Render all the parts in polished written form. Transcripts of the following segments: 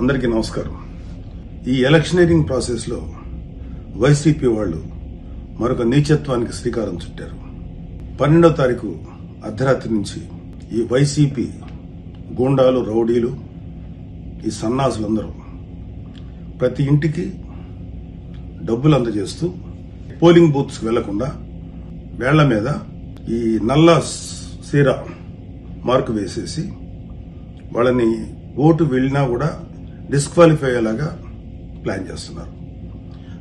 అందరికీ నమస్కారం. ఈ ఎలక్షనీరింగ్ ప్రాసెస్ లో వైసీపీ వాళ్ళు మరొక నీచత్వానికి శ్రీకారం చుట్టారు. 12వ తారీఖు అర్ధరాత్రి నుంచి ఈ వైసీపీ గూండాలు, రౌడీలు, ఈ సన్నాసులందరూ ప్రతి ఇంటికి డబ్బులు అందజేస్తూ పోలింగ్ బూత్స్ వెళ్లకుండా వేళ్ల మీద ఈ నల్ల సీర మార్కు వేసేసి వాళ్ళని ఓటు వెళ్లినా కూడా డిస్క్వాలిఫై అయ్యేలాగా ప్లాన్ చేస్తున్నారు.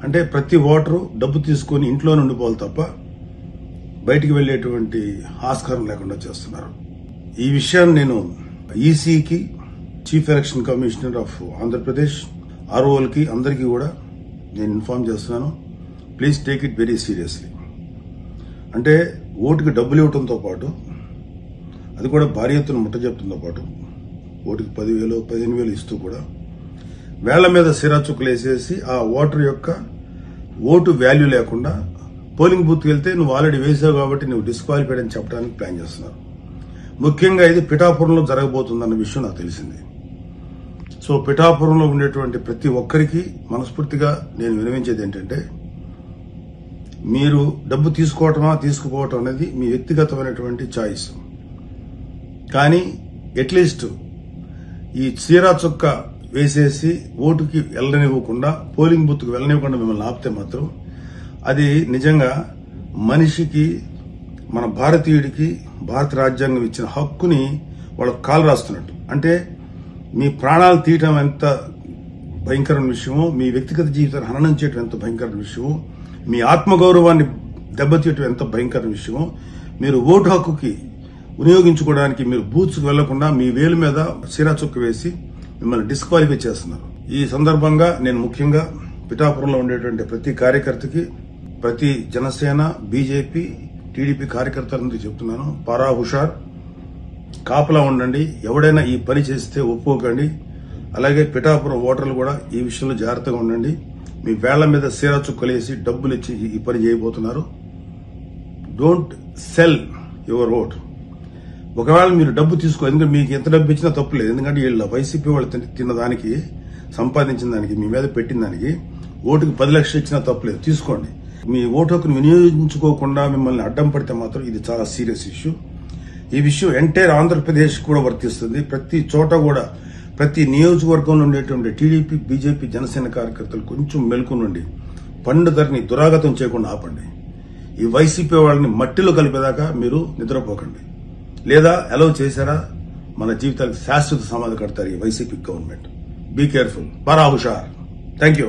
అంటే ప్రతి ఓటరు డబ్బు తీసుకుని ఇంట్లో ఉండిపోవాలి తప్ప బయటికి వెళ్లేటువంటి ఆస్కారం లేకుండా చేస్తున్నారు. ఈ విషయాన్ని నేను ఈసీకి, chief election commissioner of Andhra Pradesh, ఆర్ఓలకి అందరికీ కూడా నేను ఇన్ఫార్మ్ చేస్తున్నాను. Please take it very seriously. అంటే ఓటుకి డబ్బులు ఇవ్వడంతో పాటు, అది కూడా భారీ ఎత్తున ముట్ట చెప్తుంతో పాటు, ఓటుకి 10,000, 15,000 ఇస్తూ కూడా వేళ్ల మీద సిరా చుక్కలు వేసేసి ఆ ఓటర్ యొక్క ఓటు వాల్యూ లేకుండా పోలింగ్ బూత్కి వెళ్తే నువ్వు ఆల్రెడీ వేసావు కాబట్టి నువ్వు డిస్క్వాలిఫైడ్ అని చెప్పడానికి ప్లాన్ చేస్తున్నారు. ముఖ్యంగా ఇది పిఠాపురంలో జరగబోతుందన్న విషయం నాకు తెలిసింది. సో పిఠాపురంలో ఉండేటువంటి ప్రతి ఒక్కరికి మనస్ఫూర్తిగా నేను వినవించేది ఏంటంటే, మీరు డబ్బు తీసుకోవటమా తీసుకుపోవటం అనేది మీ వ్యక్తిగతమైనటువంటి చాయిస్. కానీ అట్లీస్ట్ ఈ చీరా చుక్క వేసేసి ఓటుకి వెళ్ళనివ్వకుండా, పోలింగ్ బూత్కి వెళ్ళనివ్వకుండా మిమ్మల్ని ఆపితే మాత్రం అది నిజంగా మనిషికి, మన భారతీయుడికి భారత రాజ్యాంగం ఇచ్చిన హక్కుని వాళ్ళకు కాలు రాస్తున్నట్టు. అంటే మీ ప్రాణాలు తీయటం ఎంత భయంకరమైన విషయమో, మీ వ్యక్తిగత జీవితాన్ని హననం చేయడం ఎంత భయంకరమైన విషయమో, మీ ఆత్మగౌరవాన్ని దెబ్బతీయటం ఎంత భయంకరమైన విషయమో, మీరు ఓటు హక్కుకి వినియోగించుకోవడానికి మీరు బూత్స్కి వెళ్లకుండా మీ వేలు మీద సిరా చుక్క వేసి మిమ్మల్ని డిస్క్వాలిఫై చేస్తున్నారు. ఈ సందర్భంగా నేను ముఖ్యంగా పిఠాపురంలో ఉండేటువంటి ప్రతి కార్యకర్తకి, ప్రతి జనసేన, బీజేపీ, టీడీపీ కార్యకర్తలందరికీ చెప్తున్నాను, పారా హుషార్, కాపలా ఉండండి. ఎవడైనా ఈ పని చేస్తే ఒప్పుకోకండి. అలాగే పిఠాపురం ఓటర్లు కూడా ఈ విషయంలో జాగ్రత్తగా ఉండండి. మీ వేళ్ల మీద సీరా చుక్కలేసి డబ్బులు ఇచ్చి ఈ పని చేయబోతున్నారు. Don't sell your vote. ఒకవేళ మీరు డబ్బు తీసుకో, ఎందుకంటే మీకు ఎంత డబ్బు ఇచ్చినా తప్పులేదు. ఎందుకంటే వీళ్ళ వైసీపీ వాళ్ళు తిన్న దానికి, సంపాదించిన దానికి, మీ మీద పెట్టిన దానికి ఓటుకు 10 లక్షలు ఇచ్చినా తప్పులేదు, తీసుకోండి. మీ ఓటు హక్కును వినియోగించుకోకుండా మిమ్మల్ని అడ్డం పడితే మాత్రం ఇది చాలా సీరియస్ ఇష్యూ. ఈ విషయం ఎంటైర్ ఆంధ్రప్రదేశ్ కూడా వర్తిస్తుంది. ప్రతి చోట కూడా, ప్రతి నియోజకవర్గంలో ఉండేటువంటి టీడీపీ, బీజేపీ, జనసేన కార్యకర్తలు కొంచెం మెలకునుండి పండుగని దురాగతం చేయకుండా ఆపండి. ఈ వైసీపీ వాళ్ళని మట్టిలో కలిపేదాకా మీరు నిద్రపోకండి. లేదా అలౌ చేశారా, మన జీవితాలకు శాశ్వత సమాధి కడతారు ఈ వైసీపీ గవర్నమెంట్. Be careful. పారా హుషార్. Thank you.